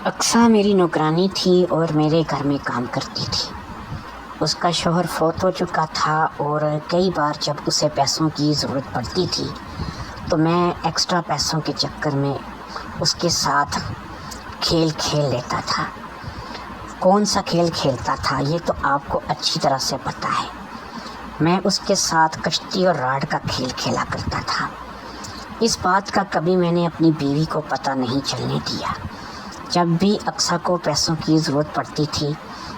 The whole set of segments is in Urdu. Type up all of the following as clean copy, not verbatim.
اقصیٰ میری نوکرانی تھی اور میرے گھر میں کام کرتی تھی۔ اس کا شوہر فوت ہو چکا تھا اور کئی بار جب اسے پیسوں کی ضرورت پڑتی تھی تو میں ایکسٹرا پیسوں کے چکر میں اس کے ساتھ کھیل کھیل لیتا تھا۔ کون سا کھیل کھیلتا تھا یہ تو آپ کو اچھی طرح سے پتہ ہے۔ میں اس کے ساتھ کشتی اور راڈ کا کھیل کھیلا کرتا تھا۔ اس بات کا کبھی میں نے اپنی بیوی کو پتہ نہیں چلنے دیا۔ جب بھی اقصیٰ کو پیسوں کی ضرورت پڑتی تھی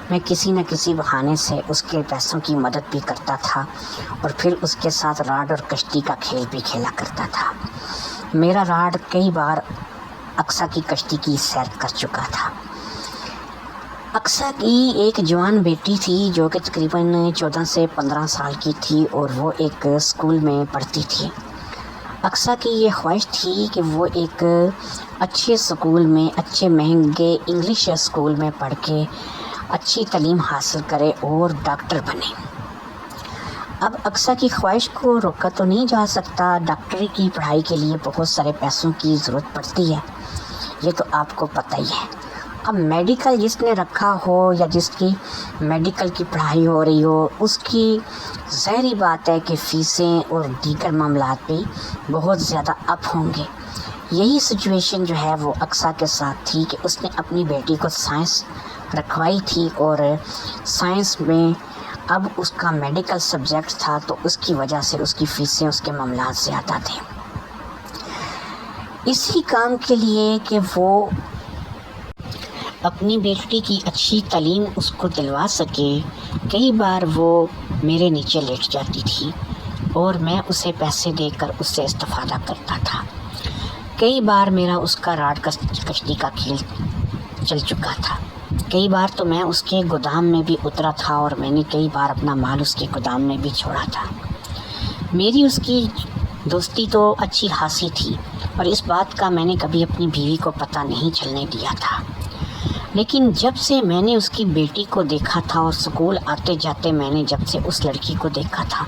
میں کسی نہ کسی بہانے سے اس کے پیسوں کی مدد بھی کرتا تھا اور پھر اس کے ساتھ راڈ اور کشتی کا کھیل بھی کھیلا کرتا تھا۔ میرا راڈ کئی بار اقصیٰ کی کشتی کی سیر کر چکا تھا۔ اقصیٰ کی ایک جوان بیٹی تھی جو کہ تقریباً 14 سے 15 سال کی تھی اور وہ ایک اسکول میں پڑھتی تھی۔ اقصیٰ کی یہ خواہش تھی کہ وہ ایک اچھے اسکول میں، اچھے مہنگے انگلش اسکول میں پڑھ کے اچھی تعلیم حاصل کرے اور ڈاکٹر بنے۔ اب اقصیٰ کی خواہش کو روکا تو نہیں جا سکتا، ڈاکٹری کی پڑھائی کے لیے بہت سارے پیسوں کی ضرورت پڑتی ہے، یہ تو آپ کو پتہ ہی ہے۔ اب میڈیکل جس نے رکھا ہو یا جس کی میڈیکل کی پڑھائی ہو رہی ہو اس کی ظاہری بات ہے کہ فیسیں اور دیگر معاملات بھی بہت زیادہ اپ ہوں گے۔ یہی سچویشن جو ہے وہ اقصیٰ کے ساتھ تھی کہ اس نے اپنی بیٹی کو سائنس رکھوائی تھی اور سائنس میں اب اس کا میڈیکل سبجیکٹ تھا تو اس کی وجہ سے اس کی فیسیں، اس کے معاملات زیادہ تھے۔ اسی کام کے لیے کہ وہ اپنی بیٹی کی اچھی تعلیم اس کو دلوا سکے، کئی بار وہ میرے نیچے لیٹ جاتی تھی اور میں اسے پیسے دے کر اس سے استفادہ کرتا تھا۔ کئی بار میرا اس کا راڈ کشتی کا کھیل چل چکا تھا۔ کئی بار تو میں اس کے گودام میں بھی اترا تھا اور میں نے کئی بار اپنا مال اس کے گودام میں بھی چھوڑا تھا۔ میری اس کی دوستی تو اچھی خاصی تھی اور اس بات کا میں نے کبھی اپنی بیوی کو پتہ نہیں چلنے دیا تھا، لیکن جب سے میں نے اس کی بیٹی کو دیکھا تھا اور اسکول آتے جاتے میں نے جب سے اس لڑکی کو دیکھا تھا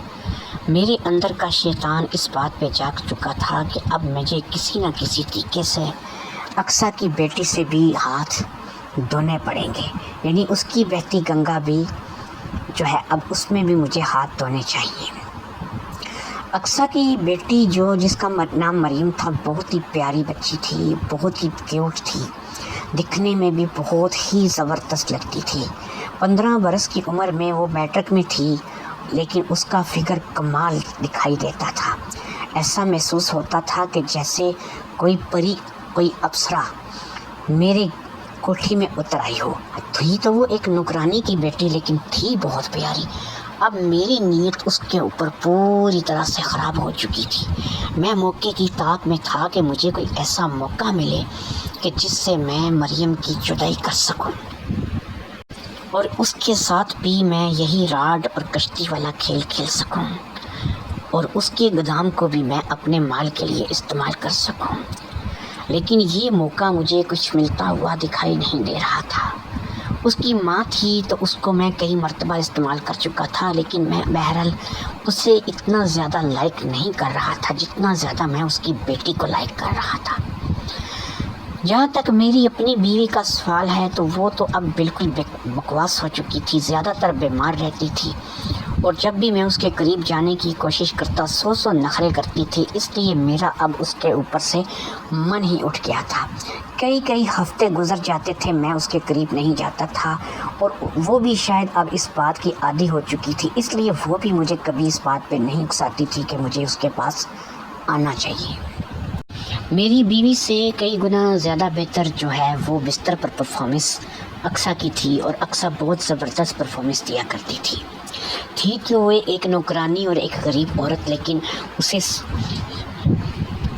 میرے اندر کا شیطان اس بات پہ جاگ چکا تھا کہ اب مجھے کسی نہ کسی طریقے سے اقصیٰ کی بیٹی سے بھی ہاتھ دھونے پڑیں گے، یعنی اس کی بہتی گنگا بھی جو ہے اب اس میں بھی مجھے ہاتھ دھونے چاہیے۔ اقصیٰ کی بیٹی جس کا نام مریم تھا بہت ہی پیاری بچی تھی، بہت ہی کیوٹ تھی، دکھنے میں بھی بہت ہی زبردست لگتی تھی۔ 15 برس کی عمر میں وہ میٹرک میں تھی لیکن اس کا فگر کمال دکھائی دیتا تھا۔ ایسا محسوس ہوتا تھا کہ جیسے کوئی پری، کوئی اپسرا میرے کوٹھی میں اتر آئی ہو۔ تھی تو وہ ایک نوکرانی کی بیٹی لیکن تھی بہت پیاری۔ اب میری نیت اس کے اوپر پوری طرح سے خراب ہو چکی تھی۔ میں موقع کی طاق میں تھا کہ مجھے کوئی ایسا موقع ملے کہ جس سے میں مریم کی جدائی کر سکوں اور اس کے ساتھ بھی میں یہی راڈ اور کشتی والا کھیل کھیل سکوں اور اس کے گودام کو بھی میں اپنے مال کے لیے استعمال کر سکوں، لیکن یہ موقع مجھے کچھ ملتا ہوا دکھائی نہیں دے رہا تھا۔ اس کی ماں تھی تو اس کو میں کئی مرتبہ استعمال کر چکا تھا لیکن میں بہرحال اسے اتنا زیادہ لائک نہیں کر رہا تھا جتنا زیادہ میں اس کی بیٹی کو لائک کر رہا تھا۔ جہاں تک میری اپنی بیوی کا سوال ہے تو وہ تو اب بالکل بکواس ہو چکی تھی، زیادہ تر بیمار رہتی تھی اور جب بھی میں اس کے قریب جانے کی کوشش کرتا سو نخرے کرتی تھی، اس لیے میرا اب اس کے اوپر سے من ہی اٹھ گیا تھا۔ کئی ہفتے گزر جاتے تھے میں اس کے قریب نہیں جاتا تھا اور وہ بھی شاید اب اس بات کی عادی ہو چکی تھی، اس لیے وہ بھی مجھے کبھی اس بات پہ نہیں اکساتی تھی کہ مجھے اس کے پاس آنا چاہیے۔ میری بیوی سے کئی گنا زیادہ بہتر جو ہے وہ بستر پر پرفارمنس اقصیٰ کی تھی اور اقصیٰ بہت زبردست پرفارمنس دیا کرتی تھی کہ وہ ایک نوکرانی اور ایک غریب عورت، لیکن اسے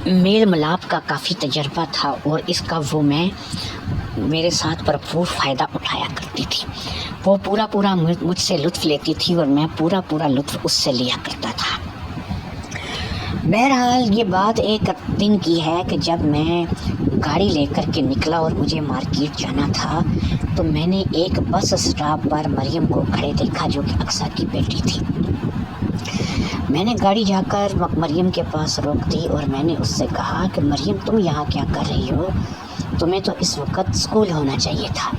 میل ملاپ کا کافی تجربہ تھا اور اس کا وہ میرے ساتھ بھرپور فائدہ اٹھایا کرتی تھی۔ وہ پورا مجھ سے لطف لیتی تھی اور میں پورا لطف اس سے لیا کرتا تھا۔ بہرحال یہ بات ایک دن کی ہے کہ جب میں گاڑی لے کر کے نکلا اور مجھے مارکیٹ جانا تھا تو میں نے ایک بس اسٹاپ پر مریم کو کھڑے دیکھا جو کہ اقصیٰ کی بیٹی تھی۔ میں نے گاڑی جا کر مریم کے پاس روک دی اور میں نے اس سے کہا کہ مریم تم یہاں کیا کر رہی ہو؟ تمہیں تو اس وقت اسکول ہونا چاہیے تھا۔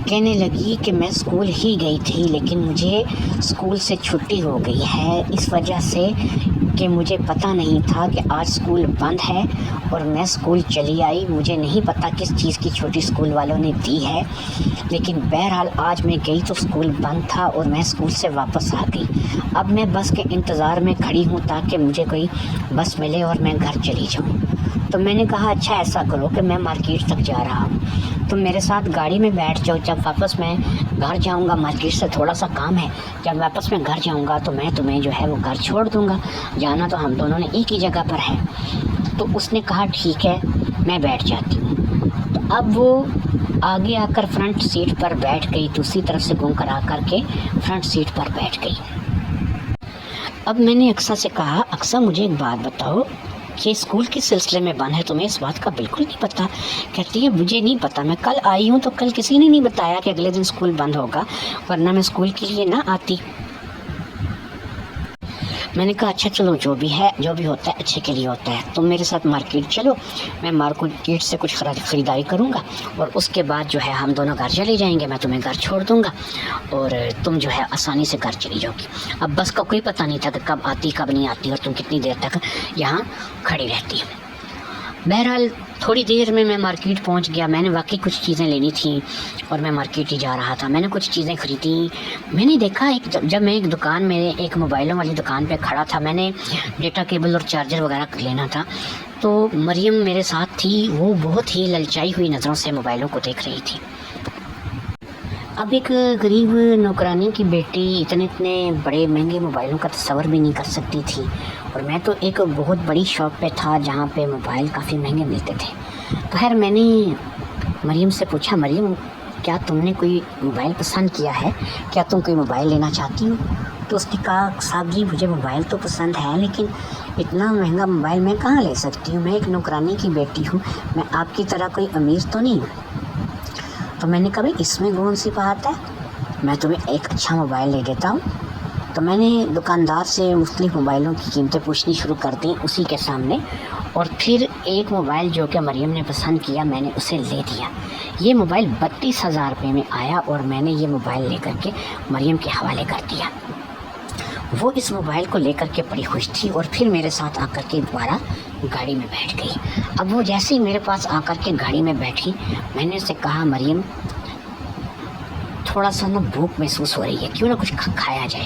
کہنے لگی کہ میں اسکول ہی گئی تھی لیکن مجھے اسکول سے چھٹی ہو گئی ہے اس وجہ سے کہ مجھے پتہ نہیں تھا کہ آج اسکول بند ہے اور میں اسکول چلی آئی۔ مجھے نہیں پتہ کس چیز کی چھٹی اسکول والوں نے دی ہے، لیکن بہرحال آج میں گئی تو اسکول بند تھا اور میں اسکول سے واپس آ گئی۔ اب میں بس کے انتظار میں کھڑی ہوں تاکہ مجھے کوئی بس ملے اور میں گھر چلی جاؤں۔ تو میں نے کہا اچھا ایسا کرو کہ میں مارکیٹ تک جا رہا ہوں، تم میرے ساتھ گاڑی میں بیٹھ جاؤ، جب واپس میں گھر جاؤں گا، مارکیٹ سے تھوڑا سا کام ہے، جب واپس میں گھر جاؤں گا تو میں تمہیں جو ہے وہ گھر چھوڑ دوں گا، جانا تو ہم دونوں نے ایک ہی جگہ پر ہے۔ تو اس نے کہا ٹھیک ہے میں بیٹھ جاتی ہوں۔ تو اب وہ آگے آ کر فرنٹ سیٹ پر بیٹھ گئی، دوسری طرف سے گھوم کر آ کر کے فرنٹ سیٹ پر بیٹھ گئی۔ اب میں نے اقصیٰ سے کہا اقصیٰ مجھے ایک بات بتاؤ، یہ اسکول کے سلسلے میں بند ہے، تمہیں اس بات کا بالکل نہیں پتہ؟ کہتی ہے مجھے نہیں پتہ، میں کل آئی ہوں تو کل کسی نے نہیں بتایا کہ اگلے دن اسکول بند ہوگا، ورنہ میں اسکول کے لیے نہ آتی۔ میں نے کہا اچھا چلو جو بھی ہے جو بھی ہوتا ہے اچھے کے لیے ہوتا ہے، تم میرے ساتھ مارکیٹ چلو، میں مارکیٹ سے کچھ خریداری کروں گا اور اس کے بعد جو ہے ہم دونوں گھر چلے جائیں گے، میں تمہیں گھر چھوڑ دوں گا اور تم جو ہے آسانی سے گھر چلی جاؤ گی۔ اب بس کا کوئی پتہ نہیں تھا کہ کب آتی کب نہیں آتی اور تم کتنی دیر تک یہاں کھڑی رہتی۔ بہرحال تھوڑی دیر میں مارکیٹ پہنچ گیا، میں نے واقعی کچھ چیزیں لینی تھیں اور میں مارکیٹ ہی جا رہا تھا۔ میں نے کچھ چیزیں خریدی، میں نے دیکھا جب میں ایک دکان میں ایک موبائلوں والی دکان پہ کھڑا تھا، میں نے ڈیٹا کیبل اور چارجر وغیرہ لینا تھا، تو مریم میرے ساتھ تھی، وہ بہت ہی للچائی ہوئی نظروں سے موبائلوں کو دیکھ رہی تھی۔ اب ایک غریب نوکرانی کی بیٹی اتنے بڑے مہنگے موبائلوں کا تصور بھی نہیں کر سکتی تھی، اور میں تو ایک بہت بڑی شاپ پہ تھا جہاں پہ موبائل کافی مہنگے ملتے تھے۔ تو خیر میں نے مریم سے پوچھا مریم کیا تم نے کوئی موبائل پسند کیا ہے، کیا تم کوئی موبائل لینا چاہتی ہو؟ تو اس نے کہا صاحب جی مجھے موبائل تو پسند ہے لیکن اتنا مہنگا موبائل میں کہاں لے سکتی ہوں، میں ایک نوکرانی کی بیٹی ہوں، میں آپ کی طرح کوئی امیر تو نہیں ہوں۔ تو میں نے کہا بھائی اس میں کون سی بات ہے، میں تمہیں ایک اچھا موبائل لے دیتا ہوں۔ تو میں نے دکاندار سے مختلف موبائلوں کی قیمتیں پوچھنی شروع کر دیں اسی کے سامنے، اور پھر ایک موبائل جو کہ مریم نے پسند کیا میں نے اسے لے دیا۔ یہ موبائل 32,000 روپے میں آیا اور میں نے یہ موبائل لے کر کے مریم کے حوالے کر دیا۔ وہ اس موبائل کو لے کر کے بڑی خوش تھی اور پھر میرے ساتھ آ کر کے دوبارہ گاڑی میں بیٹھ گئی۔ اب وہ جیسے ہی میرے پاس آ کر کے گاڑی میں بیٹھی، میں نے اسے کہا مریم تھوڑا سا بھوک محسوس ہو رہی ہے، کیوں نہ کچھ کھایا جائے۔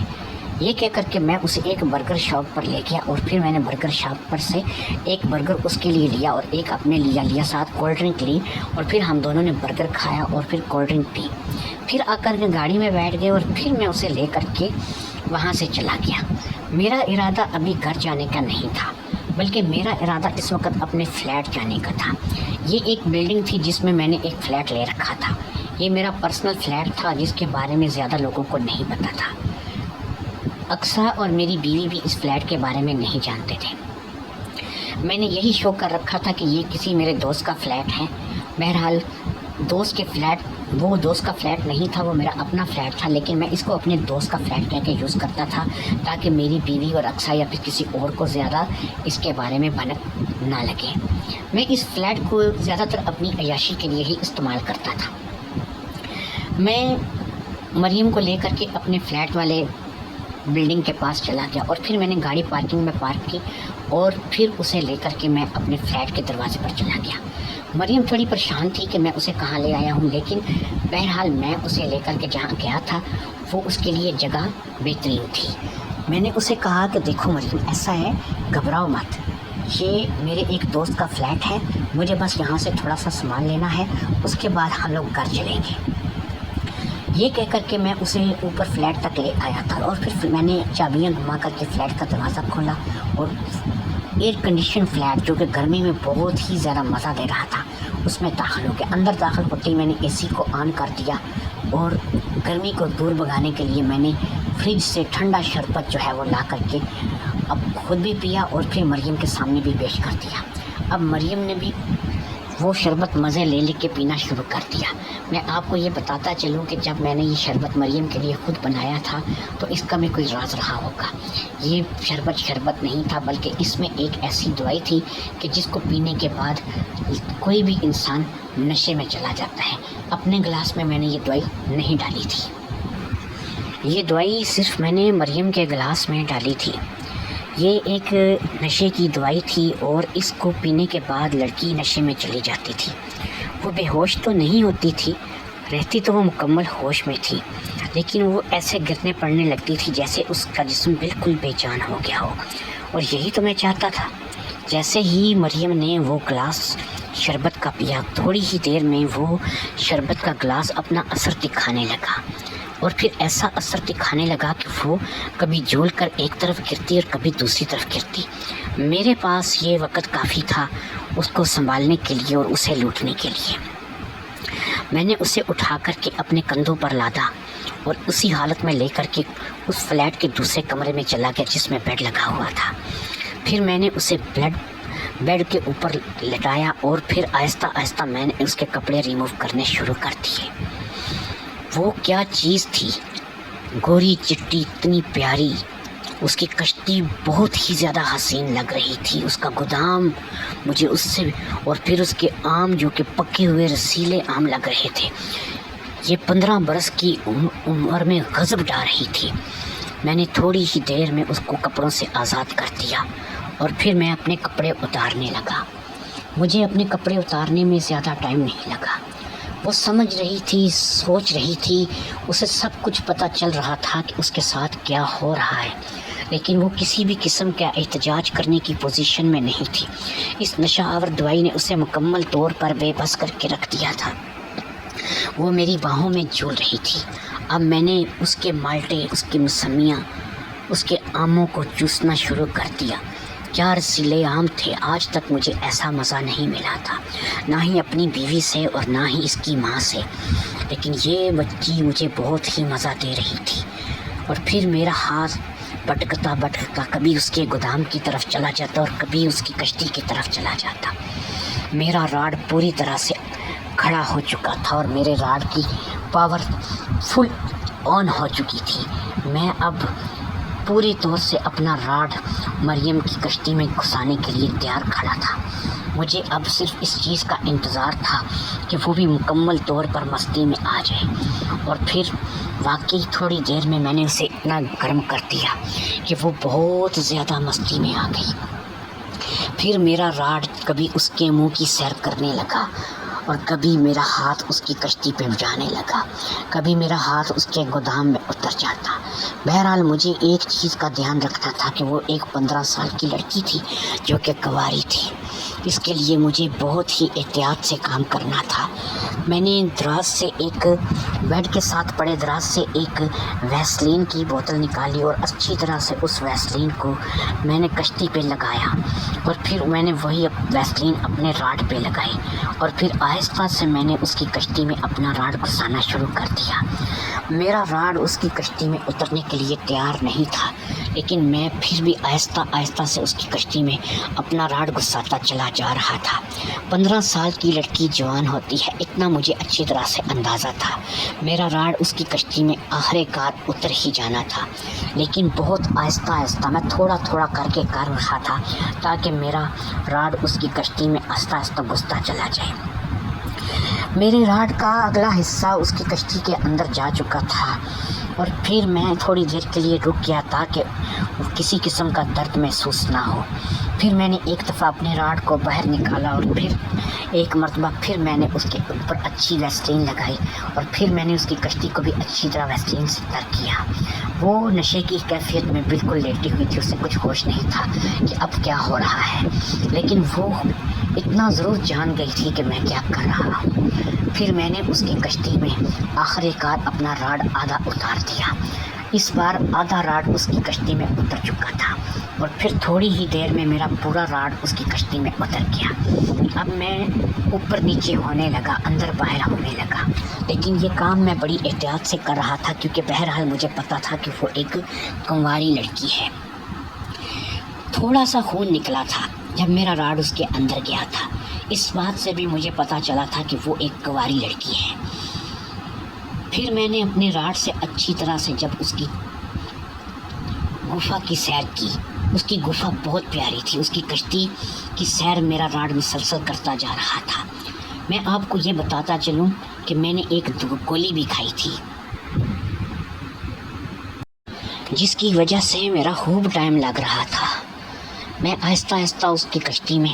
یہ کہہ کر کے میں اسے ایک برگر شاپ پر لے گیا اور پھر میں نے برگر شاپ پر سے ایک برگر اس کے لیے لیا اور ایک اپنے لیا، ساتھ کولڈ ڈرنک لی، اور پھر ہم دونوں نے برگر کھایا اور پھر کولڈ ڈرنک پی۔ پھر آ کر کے گاڑی میں بیٹھ گئے اور پھر میں اسے لے کر کے وہاں سے چلا گیا۔ میرا ارادہ ابھی گھر جانے کا نہیں تھا، بلکہ میرا ارادہ اس وقت اپنے فلیٹ جانے کا تھا۔ یہ ایک بلڈنگ تھی جس میں نے ایک فلیٹ لے رکھا تھا، یہ میرا پرسنل فلیٹ تھا جس کے بارے میں زیادہ لوگوں کو نہیں پتہ تھا۔ اقصیٰ اور میری بیوی بھی اس فلیٹ کے بارے میں نہیں جانتے تھے۔ میں نے یہی شو کر رکھا تھا کہ یہ کسی میرے دوست کا فلیٹ ہے۔ بہرحال دوست کے فلیٹ، وہ دوست کا فلیٹ نہیں تھا، وہ میرا اپنا فلیٹ تھا، لیکن میں اس کو اپنے دوست کا فلیٹ کہہ کے یوز کرتا تھا تاکہ میری بیوی اور اقصیٰ یا پھر کسی اور کو زیادہ اس کے بارے میں بھنک نہ لگے۔ میں اس فلیٹ کو زیادہ تر اپنی عیاشی کے لیے ہی استعمال کرتا تھا۔ میں مریم کو لے کر کے اپنے فلیٹ والے بلڈنگ کے پاس چلا گیا اور پھر میں نے گاڑی پارکنگ میں پارک کی اور پھر اسے لے کر کے میں اپنے فلیٹ کے دروازے پر چلا گیا۔ مریم تھوڑی پریشان تھی کہ میں اسے کہاں لے آیا ہوں، لیکن بہرحال میں اسے لے کر کے جہاں گیا تھا وہ اس کے لیے جگہ بہترین تھی۔ میں نے اسے کہا کہ دیکھو مریم ایسا ہے، گھبراؤ مت، یہ میرے ایک دوست کا فلیٹ ہے، مجھے بس یہاں سے تھوڑا سا سامان لینا ہے، اس کے بعد ہم لوگ گھر چلیں گے۔ یہ کہہ کر کے میں اسے اوپر فلیٹ تک لے آیا تھا اور پھر میں نے چابیاں گھما کر کے فلیٹ کا دروازہ کھولا اور ایئر کنڈیشن فلیٹ جو کہ گرمی میں بہت ہی زیادہ مزہ دے رہا تھا اس میں داخل ہو گیا۔ اندر داخل ہوتے ہی میں نے اے سی کو آن کر دیا اور گرمی کو دور بھگانے کے لیے میں نے فریج سے ٹھنڈا شربت جو ہے وہ لا کر کے اب خود بھی پیا اور پھر مریم کے سامنے بھی پیش کر دیا۔ اب مریم نے بھی وہ شربت مزے لے لے کے پینا شروع کر دیا۔ میں آپ کو یہ بتاتا چلوں کہ جب میں نے یہ شربت مریم کے لیے خود بنایا تھا تو اس کا میں کوئی راز رہا ہوگا۔ یہ شربت نہیں تھا، بلکہ اس میں ایک ایسی دوائی تھی کہ جس کو پینے کے بعد کوئی بھی انسان نشے میں چلا جاتا ہے۔ اپنے گلاس میں نے یہ دوائی نہیں ڈالی تھی، یہ دوائی صرف میں نے مریم کے گلاس میں ڈالی تھی۔ یہ ایک نشے کی دوائی تھی اور اس کو پینے کے بعد لڑکی نشے میں چلی جاتی تھی۔ وہ بے ہوش تو نہیں ہوتی تھی، رہتی تو وہ مکمل ہوش میں تھی، لیکن وہ ایسے گرنے پڑنے لگتی تھی جیسے اس کا جسم بالکل بے جان ہو گیا ہو، اور یہی تو میں چاہتا تھا۔ جیسے ہی مریم نے وہ گلاس شربت کا پیا، تھوڑی ہی دیر میں وہ شربت کا گلاس اپنا اثر دکھانے لگا، اور پھر ایسا اثر دکھانے لگا کہ وہ کبھی جھول کر ایک طرف گرتی اور کبھی دوسری طرف گرتی۔ میرے پاس یہ وقت کافی تھا اس کو سنبھالنے کے لیے اور اسے لوٹنے کے لیے۔ میں نے اسے اٹھا کر کے اپنے کندھوں پر لادا اور اسی حالت میں لے کر کے اس فلیٹ کے دوسرے کمرے میں چلا گیا جس میں بیڈ لگا ہوا تھا۔ پھر میں نے اسے بیڈ کے اوپر لٹایا اور پھر آہستہ آہستہ میں نے اس کے کپڑے ریموو کرنے شروع کر دیے۔ وہ کیا چیز تھی، گوری چٹی اتنی پیاری، اس کی کشتی بہت ہی زیادہ حسین لگ رہی تھی، اس کا گودام مجھے اس سے، اور پھر اس کے آم جو کہ پکے ہوئے رسیلے آم لگ رہے تھے۔ یہ 15 برس کی عمر میں غضب ڈال رہی تھی۔ میں نے تھوڑی ہی دیر میں اس کو کپڑوں سے آزاد کر دیا اور پھر میں اپنے کپڑے اتارنے لگا۔ مجھے اپنے کپڑے اتارنے میں زیادہ ٹائم نہیں لگا۔ وہ سمجھ رہی تھی، سوچ رہی تھی، اسے سب کچھ پتہ چل رہا تھا کہ اس کے ساتھ کیا ہو رہا ہے، لیکن وہ کسی بھی قسم کا احتجاج کرنے کی پوزیشن میں نہیں تھی۔ اس نشہ آور دوائی نے اسے مکمل طور پر بے بس کر کے رکھ دیا تھا۔ وہ میری باہوں میں جھول رہی تھی۔ اب میں نے اس کے مالٹے، اس کی موسمیاں، اس کے آموں کو چوسنا شروع کر دیا۔ کیا رسیلے آم تھے، آج تک مجھے ایسا مزہ نہیں ملا تھا، نہ ہی اپنی بیوی سے اور نہ ہی اس کی ماں سے، لیکن یہ بچی مجھے بہت ہی مزہ دے رہی تھی۔ اور پھر میرا ہاتھ بھٹکتا کبھی اس کے گودام کی طرف چلا جاتا اور کبھی اس کی کشتی کی طرف چلا جاتا۔ میرا راڈ پوری طرح سے کھڑا ہو چکا تھا اور میرے راڈ کی پاور فل آن ہو چکی تھی۔ میں اب پوری طور سے اپنا راڈ مریم کی کشتی میں گھسانے کے لیے تیار کھڑا تھا۔ مجھے اب صرف اس چیز کا انتظار تھا کہ وہ بھی مکمل طور پر مستی میں آ جائے، اور پھر واقعی تھوڑی دیر میں نے اسے اتنا گرم کر دیا کہ وہ بہت زیادہ مستی میں آ گئی۔ پھر میرا راڈ کبھی اس کے منہ کی سیر کرنے لگا اور کبھی میرا ہاتھ اس کی کشتی پہ جانے لگا، کبھی میرا ہاتھ اس کے گودام میں اتر جاتا۔ بہرحال مجھے ایک چیز کا دھیان رکھنا تھا کہ وہ ایک 15 سال کی لڑکی تھی جو کہ کنواری تھی۔ اس کے لیے مجھے بہت ہی احتیاط سے کام کرنا تھا۔ میں نے دراز سے ایک بیڈ کے ساتھ پڑے دراز سے ایک ویسلین کی بوتل نکالی اور اچھی طرح سے اس ویسلین کو میں نے کشتی پہ لگایا، اور پھر میں نے وہی ویسلین اپنے راڈ پہ لگائی، اور پھر آہستہ سے میں نے اس کی کشتی میں اپنا راڈ گھسانا شروع کر دیا۔ میرا راڈ اس کی کشتی میں اترنے کے لیے تیار نہیں تھا، لیکن میں پھر بھی آہستہ آہستہ سے اس کی کشتی میں اپنا راڈ گھساتا چلا جا رہا تھا۔ 15 سال کی لڑکی جوان ہوتی ہے، اتنا مجھے اچھی طرح سے اندازہ تھا۔ میرا راڈ اس کی کشتی میں آخر کار اتر ہی جانا تھا، لیکن بہت آہستہ آہستہ میں تھوڑا تھوڑا کر کے کر رہا تھا تاکہ میرا راڈ اس کی کشتی میں آہستہ آہستہ گھستا چلا جائے۔ میرے راڈ کا اگلا حصہ اس کی کشتی کے اندر جا چکا تھا، اور پھر میں تھوڑی دیر کے لیے رک گیا تاکہ کسی قسم کا درد محسوس نہ ہو۔ پھر میں نے ایک دفعہ اپنے راڈ کو باہر نکالا اور پھر ایک مرتبہ پھر میں نے اس کے اوپر اچھی ویسلین لگائی، اور پھر میں نے اس کی کشتی کو بھی اچھی طرح ویسلین سے تر کیا۔ وہ نشے کی کیفیت میں بالکل لیٹی ہوئی تھی، اسے کچھ ہوش نہیں تھا کہ اب کیا ہو رہا ہے، لیکن وہ اتنا ضرور جان گئی تھی کہ میں کیا کر رہا ہوں۔ پھر میں نے اس کی کشتی میں آخر کار اپنا راڈ آدھا اتار دیا۔ اس بار آدھا راڈ اس کی کشتی میں اتر چکا تھا، اور پھر تھوڑی ہی دیر میں میرا پورا راڈ اس کی کشتی میں اتر گیا۔ اب میں اوپر نیچے ہونے لگا، اندر باہر ہونے لگا، لیکن یہ کام میں بڑی احتیاط سے کر رہا تھا کیونکہ بہرحال مجھے پتا تھا کہ وہ ایک کنواری لڑکی ہے۔ تھوڑا سا خون نکلا تھا جب میرا راڈ اس کے اندر گیا تھا، اس بات سے بھی مجھے پتہ چلا تھا کہ وہ ایک کنواری لڑکی ہے۔ پھر میں نے اپنے راڈ سے اچھی طرح سے جب اس کی گفا کی سیر کی، اس کی گفا بہت پیاری تھی، اس کی کشتی کی سیر میرا راڈ مسلسل کرتا جا رہا تھا۔ میں آپ کو یہ بتاتا چلوں کہ میں نے ایک گولی بھی کھائی تھی، جس کی وجہ سے میرا خوب ٹائم لگ رہا تھا۔ میں آہستہ آہستہ اس کی کشتی میں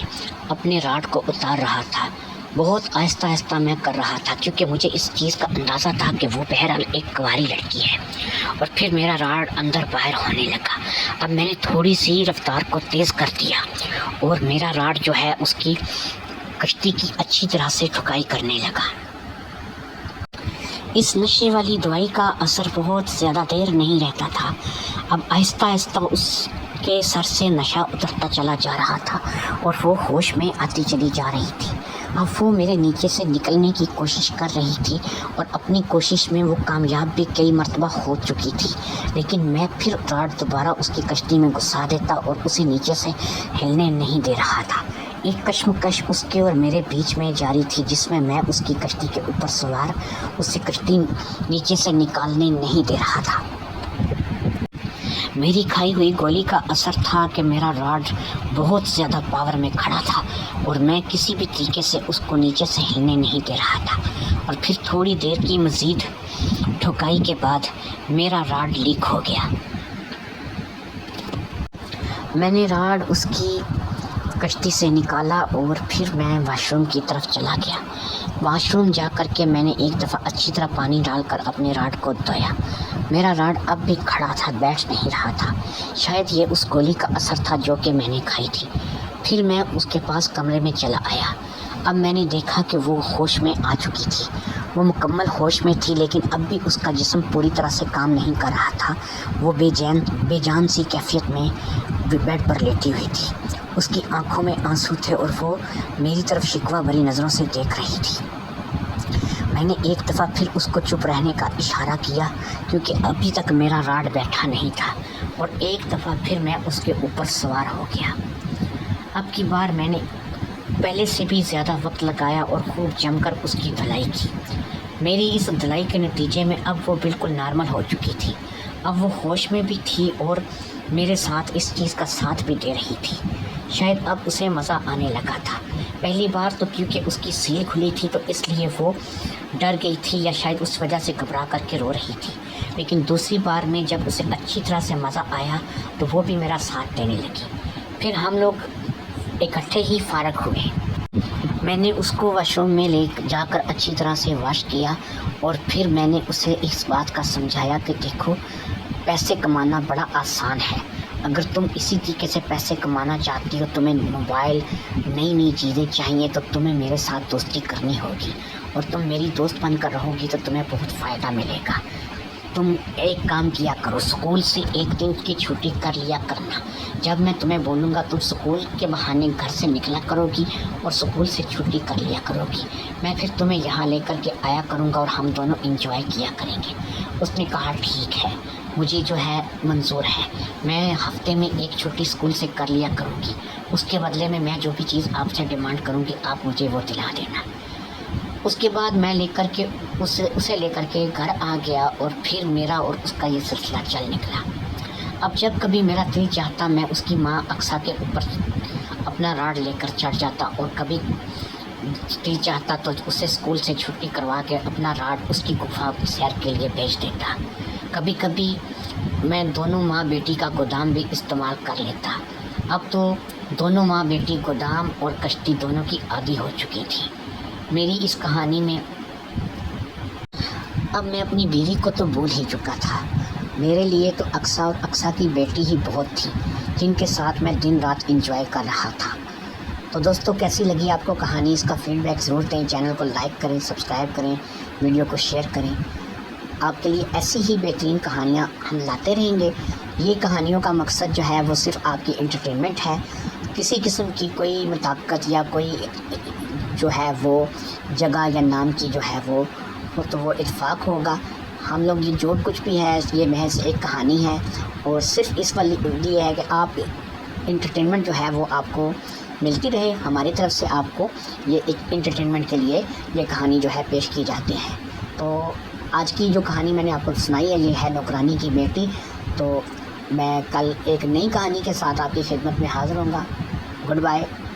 اپنے راڈ کو اتار رہا تھا، بہت آہستہ آہستہ میں کر رہا تھا، کیونکہ مجھے اس چیز کا اندازہ تھا کہ وہ بہرحال ایک کنواری لڑکی ہے۔ اور پھر میرا راڈ اندر باہر ہونے لگا۔ اب میں نے تھوڑی سی رفتار کو تیز کر دیا اور میرا راڈ جو ہے اس کی کشتی کی اچھی طرح سے ٹھکائی کرنے لگا۔ اس نشے والی دوائی کا اثر بہت زیادہ دیر نہیں رہتا تھا۔ اب آہستہ آہستہ اس کے سر سے نشہ اترتا چلا جا رہا تھا اور وہ ہوش میں آتی چلی جا رہی تھی۔ اب وہ میرے نیچے سے نکلنے کی کوشش کر رہی تھی اور اپنی کوشش میں وہ کامیاب بھی کئی مرتبہ ہو چکی تھی، لیکن میں پھر راڈ دوبارہ اس کی کشتی میں گھسا دیتا اور اسے نیچے سے ہلنے نہیں دے رہا تھا۔ ایک کشمکش اس کے اور میرے بیچ میں جاری تھی، جس میں میں اس کی کشتی کے اوپر سوار اسے کشتی نیچے سے نکالنے نہیں دے رہا تھا۔ میری کھائی ہوئی گولی کا اثر تھا کہ میرا راڈ بہت زیادہ پاور میں کھڑا تھا اور میں کسی بھی طریقے سے اس کو نیچے سے ہلنے نہیں دے رہا تھا۔ اور پھر تھوڑی دیر کی مزید ٹھکائی کے بعد میرا راڈ لیک ہو گیا۔ میں نے راڈ اس کی کشتی سے نکالا اور پھر میں واش روم کی طرف چلا گیا۔ واش روم جا کر کے میں نے ایک دفعہ اچھی طرح پانی ڈال کر اپنے راڈ کو دھویا۔ میرا راڈ اب بھی کھڑا تھا، بیٹھ نہیں رہا تھا۔ شاید یہ اس گولی کا اثر تھا جو کہ میں نے کھائی تھی۔ پھر میں اس کے پاس کمرے میں چلا آیا۔ اب میں نے دیکھا کہ وہ ہوش میں آ چکی تھی، وہ مکمل ہوش میں تھی، لیکن اب بھی اس کا جسم پوری طرح سے کام نہیں کر رہا تھا۔ وہ بے جان سی کیفیت میں بیڈ پر لیٹی ہوئی تھی، اس کی آنکھوں میں آنسو تھے اور وہ میری طرف شکوہ بھری نظروں سے دیکھ رہی تھی۔ میں نے ایک دفعہ پھر اس کو چپ رہنے کا اشارہ کیا، کیونکہ ابھی تک میرا راڈ بیٹھا نہیں تھا، اور ایک دفعہ پھر میں اس کے اوپر سوار ہو گیا۔ اب کی بار میں نے پہلے سے بھی زیادہ وقت لگایا اور خوب جم کر اس کی دھلائی کی۔ میری اس دھلائی کے نتیجے میں اب وہ بالکل نارمل ہو چکی تھی۔ اب وہ ہوش میں بھی تھی اور میرے ساتھ اس چیز کا ساتھ بھی دے رہی تھی۔ شاید اب اسے مزہ آنے لگا تھا۔ پہلی بار تو کیونکہ اس کی سیل کھلی تھی تو اس لیے وہ ڈر گئی تھی، یا شاید اس وجہ سے گھبرا کر کے رو رہی تھی، لیکن دوسری بار میں جب اسے اچھی طرح سے مزہ آیا تو وہ بھی میرا ساتھ دینے لگی۔ پھر ہم لوگ اکٹھے ہی فارغ ہوئے۔ میں نے اس کو واش روم میں لے جا کر اچھی طرح سے واش کیا اور پھر میں نے اسے اس بات کا سمجھایا کہ دیکھو، پیسے کمانا بڑا آسان ہے۔ اگر تم اسی طریقے سے پیسے کمانا چاہتی ہو، تمہیں موبائل، نئی نئی چیزیں چاہیے، تو تمہیں میرے ساتھ دوستی کرنی ہوگی، اور تم میری دوست بن کر رہو گی تو تمہیں بہت فائدہ ملے گا۔ تم ایک کام کیا کرو، سکول سے ایک دن کی چھٹی کر لیا کرنا۔ جب میں تمہیں بولوں گا تم سکول کے بہانے گھر سے نکلا کرو گی اور سکول سے چھٹی کر لیا کرو گی۔ میں پھر تمہیں یہاں لے کر کے آیا کروں گا اور ہم دونوں انجوائے کیا کریں گے۔ اس نے کہا ٹھیک ہے، مجھے جو ہے منظور ہے، میں ہفتے میں ایک چھٹی سکول سے کر لیا کروں گی، اس کے بدلے میں جو بھی چیز آپ سے ڈیمانڈ کروں گی آپ مجھے وہ دلا دینا۔ اس کے بعد میں اسے لے کر کے گھر آ گیا اور پھر میرا اور اس کا یہ سلسلہ چل نکلا۔ اب جب کبھی میرا دل چاہتا میں اس کی ماں اقصیٰ کے اوپر اپنا راڈ لے کر چڑھ جاتا، اور کبھی دل چاہتا تو اسے سکول سے چھٹی کروا کے اپنا راڈ اس کی گفا کی سیر کے لیے بھیج دیتا۔ کبھی کبھی میں دونوں ماں بیٹی کا گودام بھی استعمال کر لیتا۔ اب تو دونوں ماں بیٹی گودام اور کشتی دونوں کی عادی ہو چکی تھی۔ میری اس کہانی میں اب میں اپنی بیوی کو تو بھول ہی چکا تھا۔ میرے لیے تو اقصیٰ اور اقصیٰ کی بیٹی ہی بہت تھی، جن کے ساتھ میں دن رات انجوائے کر رہا تھا۔ تو دوستو، کیسی لگی آپ کو کہانی؟ اس کا فیڈ بیک ضرور دیں، چینل کو لائک کریں، سبسکرائب کریں، ویڈیو کو شیئر کریں۔ آپ کے لیے ایسی ہی بہترین کہانیاں ہم لاتے رہیں گے۔ یہ کہانیوں کا مقصد جو ہے وہ صرف آپ کی انٹرٹینمنٹ ہے، کسی قسم کی کوئی مطابقت یا کوئی جو ہے وہ جگہ یا نام کی جو ہے وہ تو وہ اتفاق ہوگا۔ ہم لوگ یہ جو کچھ بھی ہے یہ محض ایک کہانی ہے، اور صرف اس والی یہ ہے کہ آپ انٹرٹینمنٹ جو ہے وہ آپ کو ملتی رہے، ہماری طرف سے آپ کو یہ ایک انٹرٹینمنٹ کے لیے یہ کہانی جو ہے پیش کی جاتی ہے۔ تو آج کی جو کہانی میں نے آپ کو سنائی ہے یہ ہے نوکرانی کی بیٹی۔ تو میں کل ایک نئی کہانی کے ساتھ آپ کی خدمت میں حاضر ہوں گا۔ Good bye.